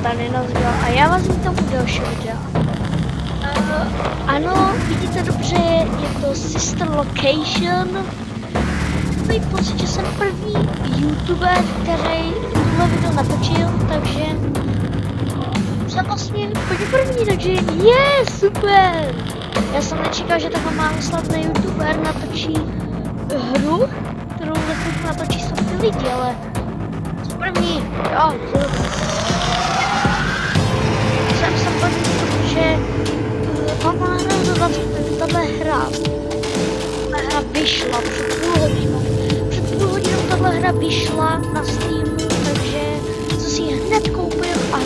tady nazval a já vás vítám u dalšího videa. Ano, vidíte dobře, je to Sister Location. Takový pocit, že jsem první youtuber, který tohle video natočil, takže jsem vlastně úplně první, takže je super! Já jsem nečekal, že takhle málo slavný youtuber natočí hru, kterou natočí slavný lidi, ale jsem první, jo, jsem první, protože mám rád, že tato hra vyšla před půl hodinou. Před půl hodinou tato hra vyšla na Steamu, takže jsem si ji hned koupil a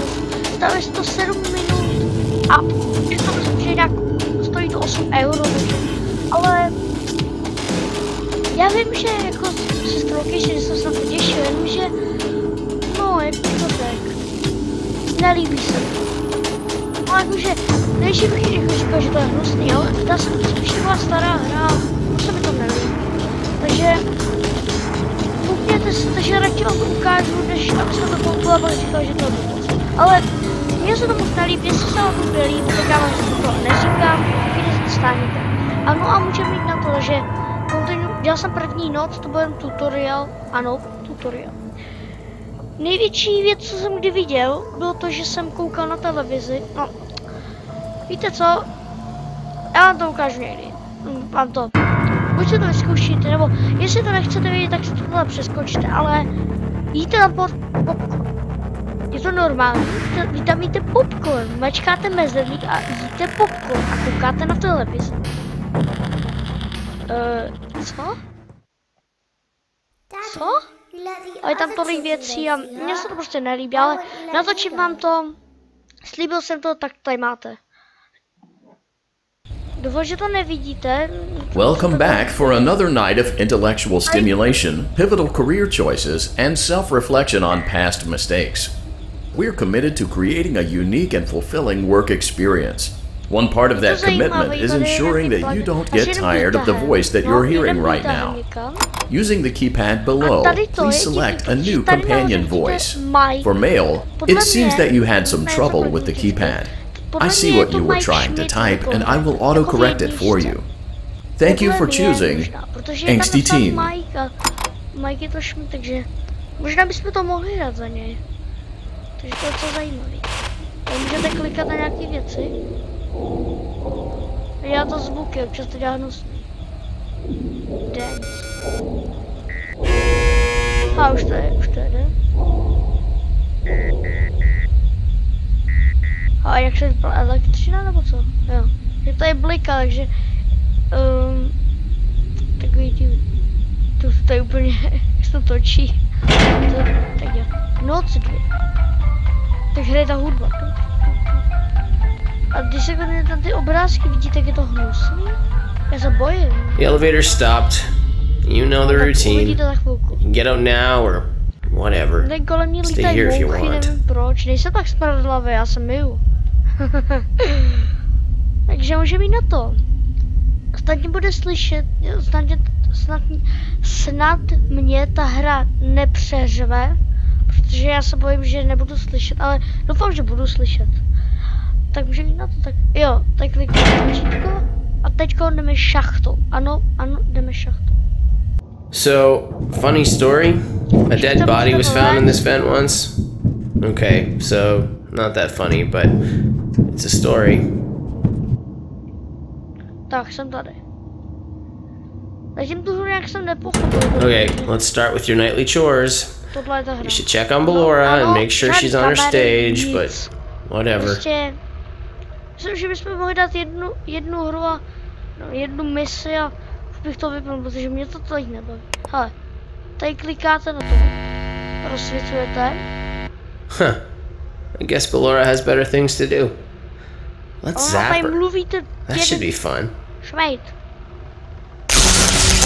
stále 107 minut a je to myslím, že nějak stojí to 8 euro, ale já vím, že jako Sister Location jsem se na to těšil, jenomže no, jak to řek, nelíbí se to. No jakože, než bych říkal, že to je hnusný, ale dá se to spíš taková stará hra, už se mi to nelíbí. Takže koukněte si, takže radši vám to ukážu, než abyste to koupili a pak říkal, že to je blbost. Ale mně se to moc nelíbí, jestli se vám to nelíbí, tak já vám to neříkám, když se stáněte. Ano a můžeme jít na to, že dělal jsem první noc, to byl jen tutoriál, ano, tutoriál. Největší věc, co jsem kdy viděl, bylo to, že jsem koukal na televizi. No, víte co? Já vám to ukážu někdy. Vám to. Buď si to vyzkoušíte, nebo jestli to nechcete vidět, tak si to tohle přeskočte, ale jíte na popcorn. Je to normální, vy tam jíte popcorn, mačkáte mezerník a jíte popcorn a koukáte na televizi. Co? Co? A je tam tolik věcí a mně se to prostě nelíbí, ale natočím vám to, slíbil jsem to, tak tady máte. Doufám, že to nevidíte. Welcome back for another night of intellectual stimulation, pivotal career choices, and self-reflection on past mistakes. We're committed to creating a unique and fulfilling work experience. One part of that commitment is ensuring that you don't get tired of the voice that you're hearing right now. Using the keypad below, please select a new companion voice. For male, it seems that you had some trouble with the keypad. I see what you were trying to type and I will autocorrect it for you. Thank you for choosing Angsty Teen. Mike je to Schmidt, takže možná bychom to mohli dát za něj. Takže to je co zajímavý. Můžete klikat na nějaké věci. Já to zvuky, občas to dělá hnusný. Dance. A už to jde. A jak se vypadá elektřina nebo co? Jo. Je to je blika, takže takový to je úplně, jak se to točí. Tak jo. Noc 2. Tak hraje ta hudba. A když se kouknete na ty obrázky, vidíte, jak je to hnusný? Já se bojím. The elevator stopped. You know the routine. You can get out now or whatever. Stay here if you want. Nevím proč, nejsem tak spravedlivý, já se myju. Takže můžeme jít na to. Snad mě bude slyšet, snad mě ta hra nepřeřve, protože já se bojím, že nebudu slyšet, ale doufám, že budu slyšet. Tak můžeme jít na to, tak jo, tak klikneme tlačítko a teďko jdeme šachtou. Ano, jdeme šachtou. So, funny story. A dead body was found in this vent once. Okay, so not that funny, but it's a story. Tak, jsem tady. Zatím tu hru nějak jsem nepochopil. Okay, let's start with your nightly chores. Tohle je ta hra. You should check on Ballora and make sure she's on her stage, but whatever. Prostě, myslím, že bychom mohli dát jednu hru a jednu misi a už bych to vypnul, protože mě to tady nebaví. Hele, tady klikáte na to, rozsvěcujete. Huh. I guess Ballora has better things to do. Let's zap her. That should be fun. Šmejt. A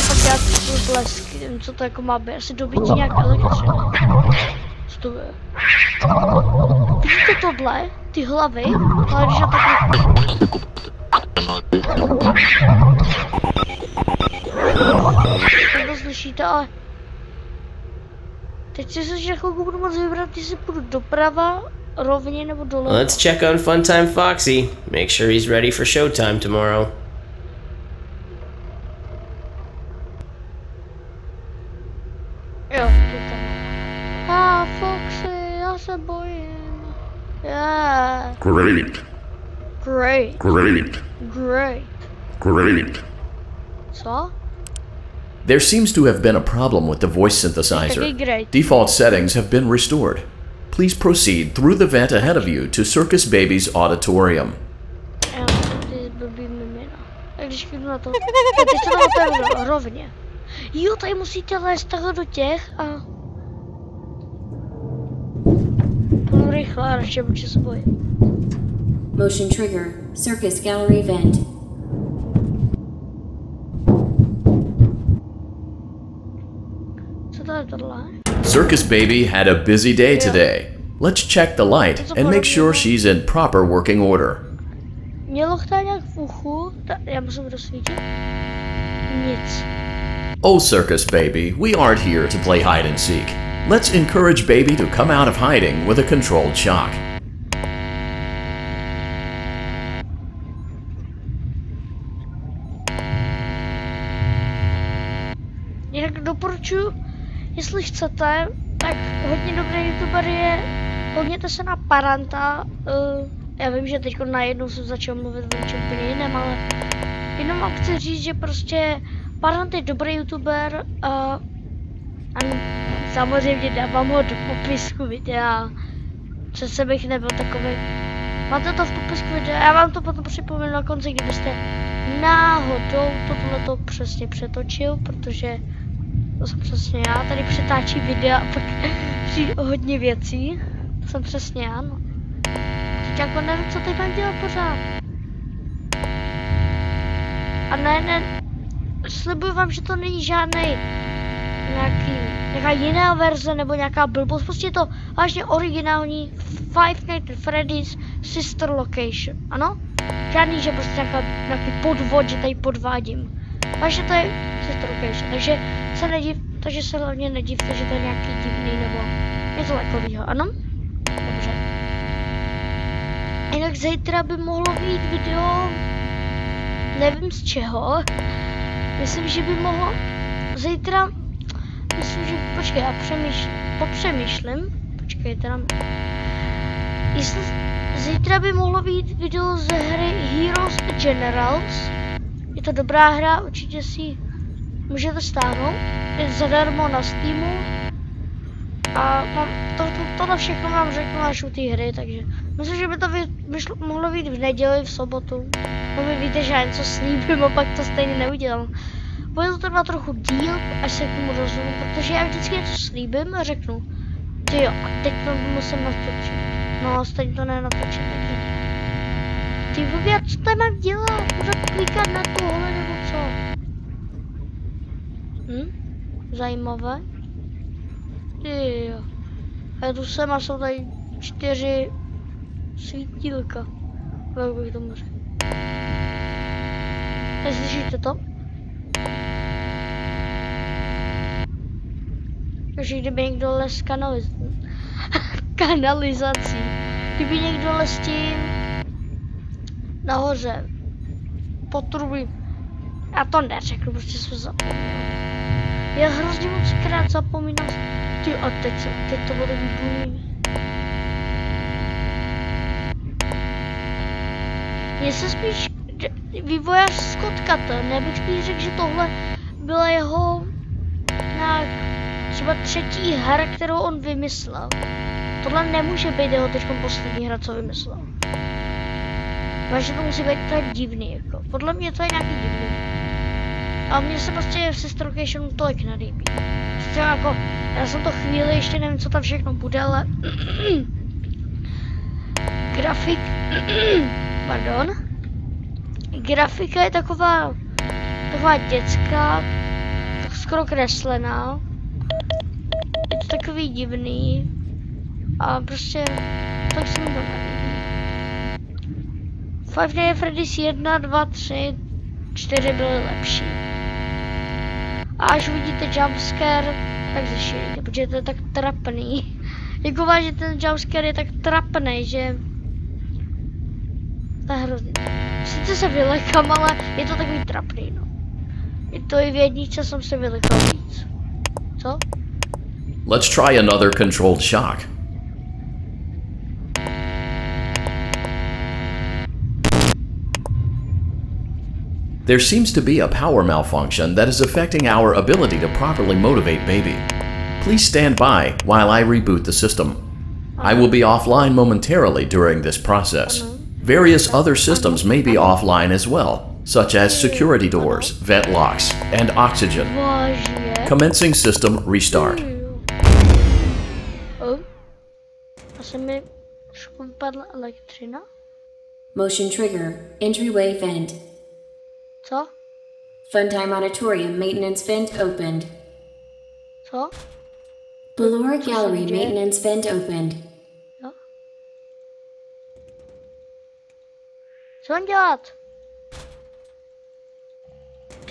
pak dělat svůj blesk, co to jako má být, asi dobití nějak elektřinu. Co to je? Vidíte tohle? Ty hlavy? Ale když já takhle... To slyšíte, ale... Teď si že chvilku budu moc vybrat, jestli půjdu doprava, rovně nebo dole? Let's check on Funtime Foxy. Make sure he's ready for showtime tomorrow. Jo, to tam. Foxy, já se bojím. Yeah. Great. Great. Great. Great. Great. Co? There seems to have been a problem with the voice synthesizer. Okay, great. Default settings have been restored. Please proceed through the vent ahead of you to Circus Baby's auditorium. Já ty blbý mimina. A když jdu na to, teď to otevřu rovně. Jo, tady musíte lézt takhle do těch a... Půjdu rychle, radši, protože se bojím. Motion trigger. Circus gallery vent. Co to je tohle? Circus Baby had a busy day today. Let's check the light and make sure she's in proper working order. Mělo tady nějak v uchu? Já musím rozsvítit. Nic. Oh, Circus Baby, we aren't here to play hide and seek. Let's encourage Baby to come out of hiding with a controlled shock. Jinak doporučuji, jestli chcete, tak hodně dobrý youtuber je, hodněte se na Paranta. Já vím, že teď najednou jsem začal mluvit o něčem úplně jiném, ale jenom vám chci říct, že prostě Parant je dobrý youtuber a samozřejmě dávám ho do popisku videa. Přece bych nebyl takový. Máte to v popisku videa, já vám to potom připomenu na konci, kdybyste náhodou tohleto přesně přetočil, protože to jsem přesně já, tady přetáčím videa a pak přijde hodně věcí. To jsem přesně já, no. Teď jako nevím, co teď mám dělat pořád. A ne, slibuju vám, že to není žádnej nějaká jiná verze nebo nějaká blbost, prostě je to vážně originální Five Nights at Freddy's Sister Location, ano? Žádný, že prostě nějaký podvod, že tady podvádím. Vážně to je Sister Location, takže se hlavně nedivte, že to je nějaký divný nebo něco takového, ano? Dobře. Jinak zítra by mohlo být video, nevím z čeho, myslím, že by mohlo, zítra, myslím, že, počkej, já popřemýšlím, počkejte nám, jestli zítra by mohlo být video ze hry Heroes Generals, je to dobrá hra, určitě si můžete stáhnout, je zadarmo na Steamu a tohle všechno vám řeknu až u té hry, takže myslím, že by to mohlo být v neděli, v sobotu. No vy víte, že já něco slíbím a pak to stejně neudělám. Bude to trvat trochu díl, až se k tomu rozumím, protože já vždycky něco slíbím a řeknu, že jo, a teď to musím natočit. No, stejně to nenatočím, takže... Ty vůbec, co tady mám dělat? Můžu klikat na tohle nebo co? Zajímavé. Tyjo. A já tu jsem a jsou tady 4 svítílka. Jak bych tomu řekl. Slyšíte to? Takže kdyby někdo les kanalizací. Kdyby někdo les tím nahoře potruby. Já to neřeknu, prostě jsem zapomněl. Já hrozně moc krát zapomínám. Ty a teď to bude výborný. Mně se spíš vývojář Scott Cawthon, já bych spíš řekl, že tohle byla jeho nějak třeba 3. hra, kterou on vymyslel. Tohle nemůže být jeho teď poslední hra, co vymyslel. Takže to musí být tak divný, jako. Podle mě to je nějaký divný. A mně se prostě v Sister Location tolik nelíbí. Prostě jako, já jsem to chvíli, ještě nevím, co tam všechno bude, ale... Pardon. Grafika je taková dětská, tak skoro kreslená. Je to takový divný. A prostě, tak se mi to nelíbí. Five Nights at Freddy's 1, 2, 3, 4 byly lepší. A až uvidíte jumpscare, tak zešilíte, protože to je tak trapný. Jako vážně ten jumpscare je tak trapný, že... To je hrozný. Sice se vylekám, ale je to takový trapný, no. Je to i v jedničce jsem se vylekal víc. Co? Let's try another controlled shock. There seems to be a power malfunction that is affecting our ability to properly motivate baby. Please stand by while I reboot the system. I will be offline momentarily during this process. Various other systems may be offline as well, such as security doors, vent locks, and oxygen. Vážně? Commencing system restart. Oh. Asi mi trošku vypadla elektřina. Motion trigger. Entryway vent. Co? Funtime Auditorium maintenance vent opened. Co? Ballora Gallery děje? maintenance vent opened. Jo? Co mám dělat?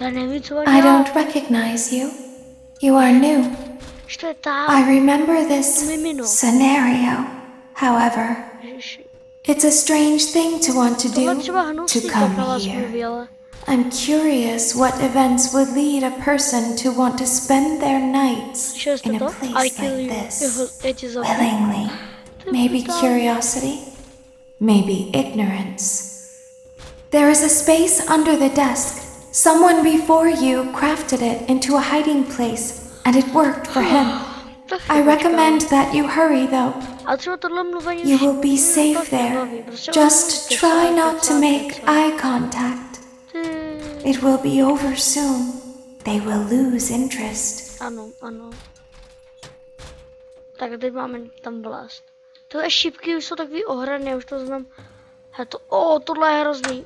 Já nevím, co mám I dělat. don't recognize you. You are new. Že to je tam. I remember this Mimino. scenario. However, Ježiši. it's a strange thing to want to Tohle do, třeba to hnusný come takhle here. mluví, ale... I'm curious what events would lead a person to want to spend their nights Slyšeli jste in a to? I place kill like you. this. Já tě zabiju. Willingly. Maybe curiosity, maybe ignorance. There is a space under the desk. Someone before you crafted it into a hiding place, and it worked for him. Tak I recommend that you hurry though. ale třeba tohle mluvení... You will be mě safe fakt there. nebaví, protože Just mluví try kecá, not kecá, to make kecá. eye contact. It will be over soon. They will lose interest. Ano, ano. Tak teď máme tam vlast. Tyhle šipky už jsou takový ohrané, už to znám. He to, tohle je hrozný.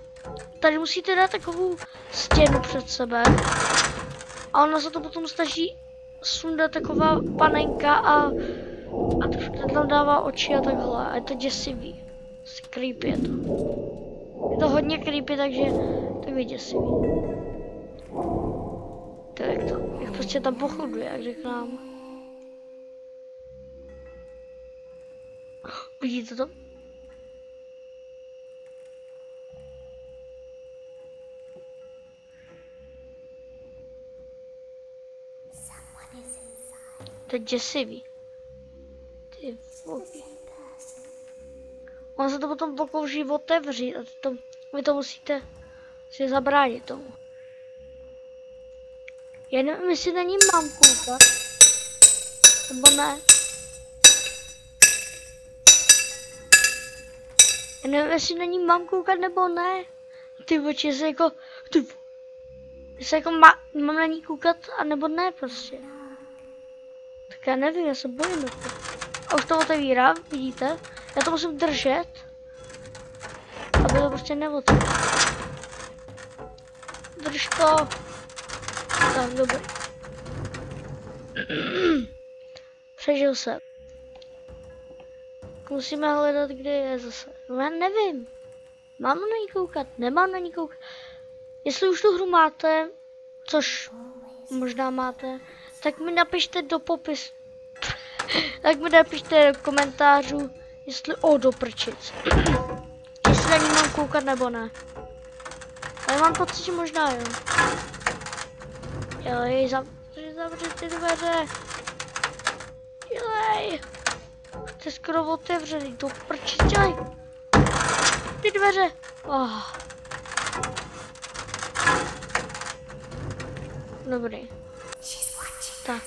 Tady musíte dát takovou stěnu před sebe. A ona se to potom snaží sundat taková panenka a trošku tam dává oči a takhle. A je to děsivý. Creepy je to. Je to hodně creepy, takže takový děsivý. To jak prostě tam pochoduje, jak řeknám. Vidíte to? To je děsivý. Ty voky. On se to potom pokouší otevřít a vy to musíte si zabránit tomu. Já nevím, jestli na ní mám koukat. Nebo ne. Já nevím, jestli na ní mám koukat nebo ne. Ty oči se jako... Jestli jako mám na ní koukat a nebo ne prostě. Tak já nevím, já se bojím na to. A už to otevírám, vidíte? Já to musím držet. Aby to prostě neotevřelo. Drž to. Tak, dobrý. Přežil jsem. Musíme hledat, kde je zase. No já nevím. Mám na ní koukat, nemám na ní koukat. Jestli už tu hru máte, což možná máte, tak mi napište do popisu. Tak mi napište do komentářů, jestli do prčic. Jestli na ní mám koukat nebo ne. Ale mám pocit, že možná jo. Dělej, zavři ty dveře. Dělej. Už to je skoro otevřený, to prčic, dělej. Ty dveře. Dobrý. Tak.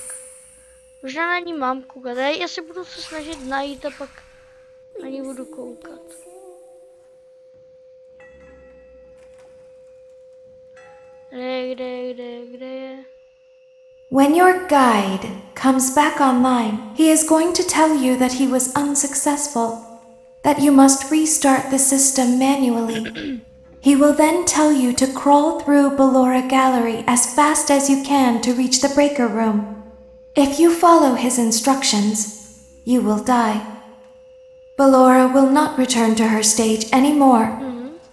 Možná na ní mám koukat. Já si budu se snažit najít a pak na ní budu koukat. Kde je? When your guide comes back online, he is going to tell you that he was unsuccessful, that you must restart the system manually. He will then tell you to crawl through Ballora Gallery as fast as you can to reach the breaker room. If you follow his instructions, you will die. Ballora will not return to her stage anymore.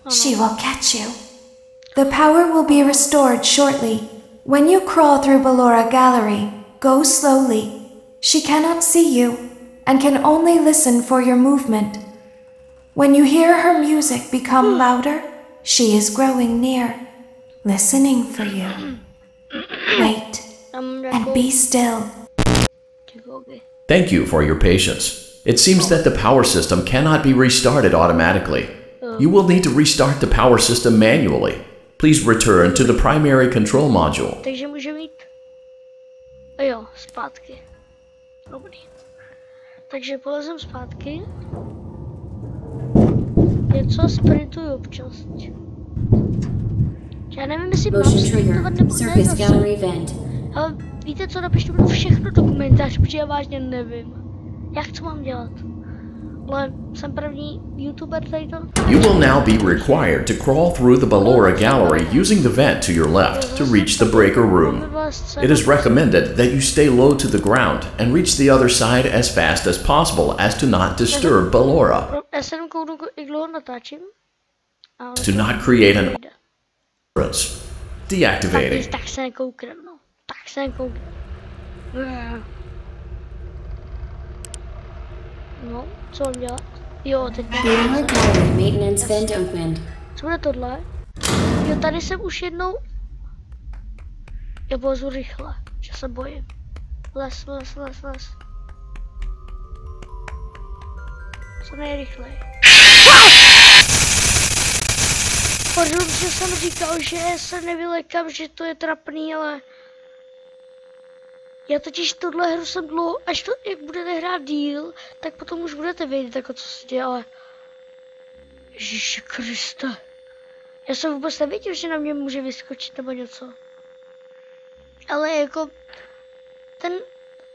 She will catch you. The power will be restored shortly. When you crawl through Ballora Gallery, go slowly. She cannot see you. and can only listen for your movement. When you hear her music become louder, she is growing near, listening for you. Wait and be still. Thank you for your patience. It seems that the power system cannot be restarted automatically. You will need to restart the power system manually. Please return to the primary control module. Takže můžeme jít. A jo, zpátky. Dobrý. Takže polezem zpátky. Něco sprintuju občas. Já nevím, jestli mám Motion sprintovat trigger. nebo Surface ne. gallery vent. Ale víte co, napište mi všechno do komentářů, protože já vážně nevím. Jak to mám dělat? Ale jsem první YouTuber tady to. You will now be required to crawl through the Ballora gallery using the vent to your left to reach the breaker room. It is recommended that you stay low to the ground and reach the other side as fast as possible as to not disturb Ballora. Já se jenom kouknu, jak dlouho natáčím. To not create an occurrence. Deactivating. Tak se nekouknem, no. Tak se nekouknem. No, co mám dělat? Jo, teď BMR gallery maintenance vent opened. co bude tohle? Jo, tady jsem už jednou... Já polezu rychle, že se bojím. Les. Co nejrychleji. Pardon, že jsem říkal, že se nevylekám, že to je trapný, ale... Já totiž tuhle hru jsem dlouho, až to, jak budete hrát díl, tak potom už budete vědět, jako co se děje, ale... Ježiši Kriste. Já jsem vůbec nevěděl, že na mě může vyskočit nebo něco. Ale jako... Ten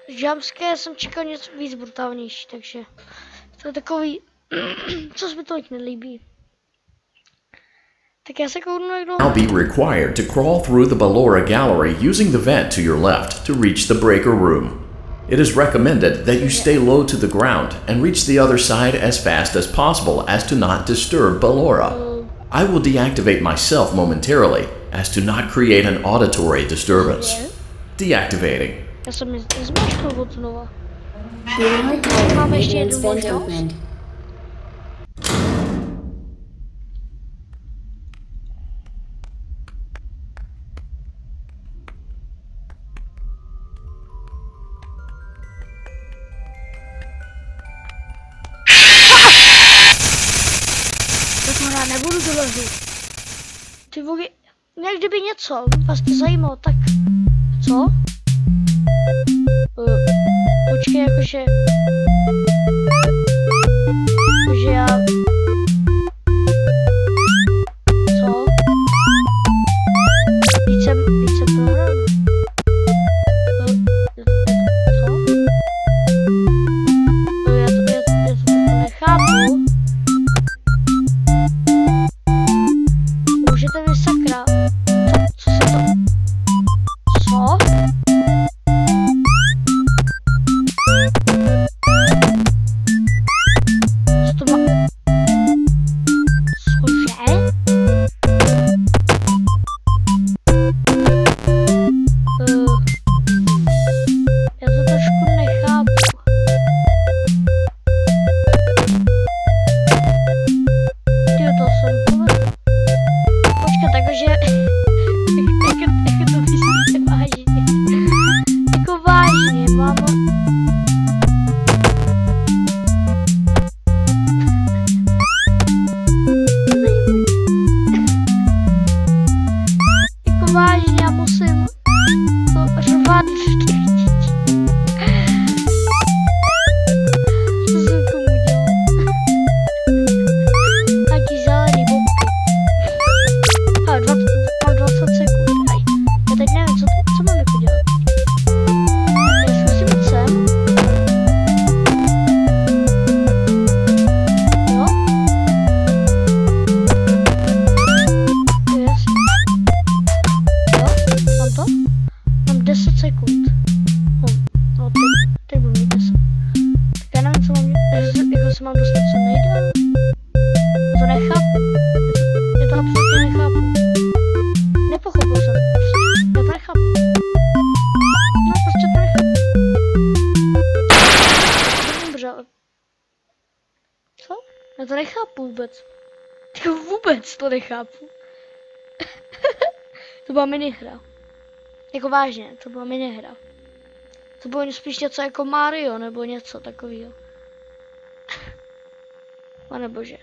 jumpscare jsem čekal něco víc brutálnější, takže... To je takový... co se mi tolik nelíbí. Tak já se kouknu, jak dlouho... Now be required to crawl through the Ballora gallery using the vent to your left to reach the breaker room. It is recommended that you stay low to the ground and reach the other side as fast as possible as to not disturb Ballora. I will deactivate myself momentarily as to not create an auditory disturbance. Deactivating. Já jsem nezmáčkal od znova. BMR gallery Máme ještě maintenance jednu vent možnost. opened. Tak já nebudu dolezu. Ty vogy, jak kdyby něco vás to zajímalo, tak co? Počkej, jakože já... Co? Víc jsem prohrál. Co? Já to nechápu. Můžete mi sakra. Co se to... Co? Co to má... Cože? Já to trošku nechápu. Tyjo, to jsem povedl. Počkat, takže... jako to myslíte vážně. Jako vážně, mámo. Jako vážně, já musím to řvat vždyť. Co jsem komu dělal? Taký zelený bobky. A 20 sekund. Aj, já teď nevím, co mám jako dělat. Já zkusím jít sem. Jo? Yes. Jo, mám to? Mám 10 sekund. No, teď budu mít 10. Tak já nevím, co mám dělat. Jako se mám dostat co nejdál. To nechápu. Já to absolutně nechápu. Nepochopil jsem. Já to nechápu. No, prostě to nechápu. Dobře. Já to nechápu vůbec. Jako vůbec to nechápu. To byla minihra. Jako vážně, to byla minihra. To bylo spíš něco jako Mario, nebo něco takového. Pane bože.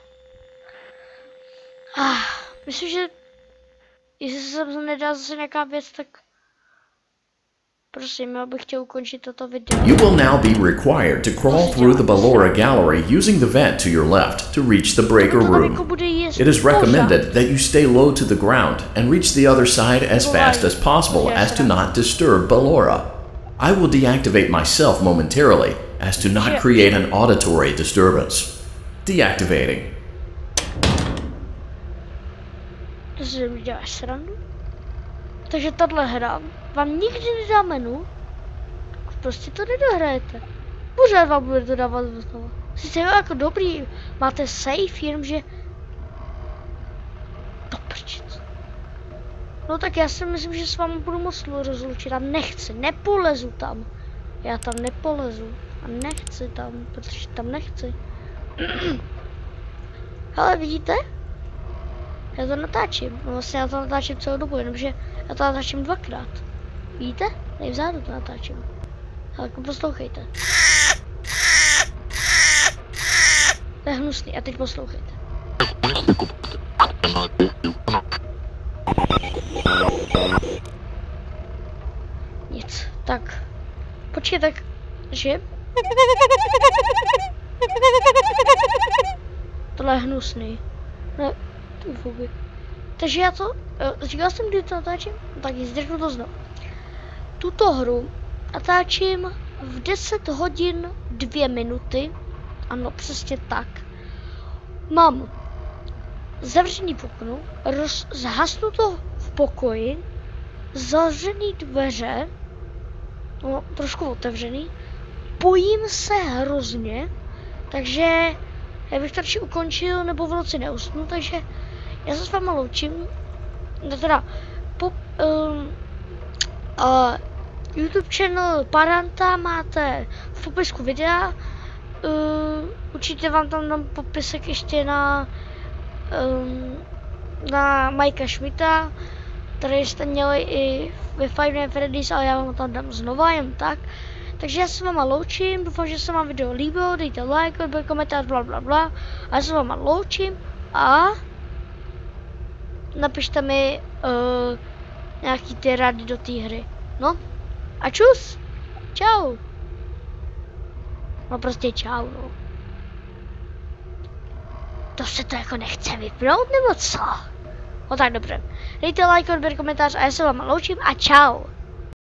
Myslím, že jestli se nedá zase nějaká věc, tak prosím, já bych chtěl ukončit toto video. You will now be required to crawl through the Ballora gallery using the vent to your left to reach the breaker room. It is recommended that you stay low to the ground and reach the other side as fast as possible as to not disturb Ballora. I will deactivate myself momentarily as to not create an auditory disturbance. Deactivating. To si mi děláš srandu? Takže tahle hra vám nikdy nedá menu, prostě to nedohrajete. Pořád vám bude to dávat znovu. Sice je jako dobrý, máte save, jenomže to prčic. No tak já si myslím, že s vámi budu moc rozlučit a nechci, nepolezu tam. Já tam nepolezu a nechci tam, protože tam nechci. Ale vidíte? Já to natáčím, no vlastně já to natáčím celou dobu, jenomže já to natáčím dvakrát. Vidíte? Tady vzadu to natáčím. Ale poslouchejte. To je hnusný, a teď poslouchejte. Nic, tak. Počkej, tak, že? Tohle je hnusný. Ne, to je fuby. Takže já to, říkal jsem, kdy to natáčím? Tak řeknu to znovu. Tuto hru natáčím v 10 hodin 2 minuty. Ano, přesně tak. Mám zavřený okno, zhasnuto v pokoji, zavřený dveře, no trošku otevřený, bojím se hrozně, takže já bych to radši ukončil, nebo v noci neusnu, takže já se s váma loučím, no teda, YouTube channel Paranta máte v popisku videa, určitě vám tam dám popisek ještě na Majka Schmidta, který jste měli i ve Five Nights at Freddy's, ale já vám tam dám znova, jen tak. Takže já se váma loučím, doufám, že se vám video líbilo, dejte like, odběr, komentář, blablabla. A já se váma loučím a napište mi nějaký ty rady do té hry. No a čus, čau. No prostě čau, no. To se to jako nechce vypnout, nebo co? No tak dobře. Dejte like, odběr, komentář a já se vám loučím a čau.